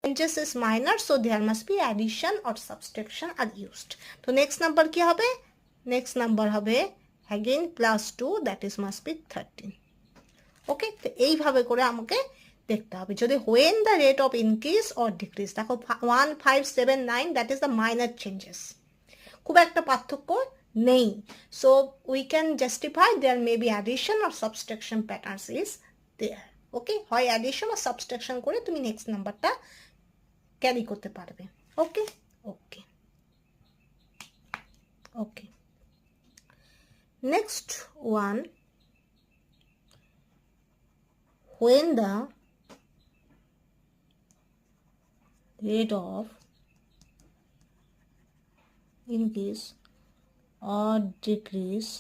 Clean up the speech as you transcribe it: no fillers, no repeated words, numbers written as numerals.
changes is minor, so there must be addition or subtraction are used. তো next number কি হবে? next number হবে again +2, that is must be 13. ওকে, তো এইভাবে করে আমাকে দেখতে হবে যদি when the rate of increase or decrease, দেখো 1579 that is the minor changes, খুব একটা পার্থক্য নেই, so we can justify there may be addition or subtraction patterns is there. ওকে, হয় addition or subtraction করে তুমি নেক্সট নাম্বারটা ক্যারি করতে পারবে। Okay okay okay, next one, when the rate of increase or decrease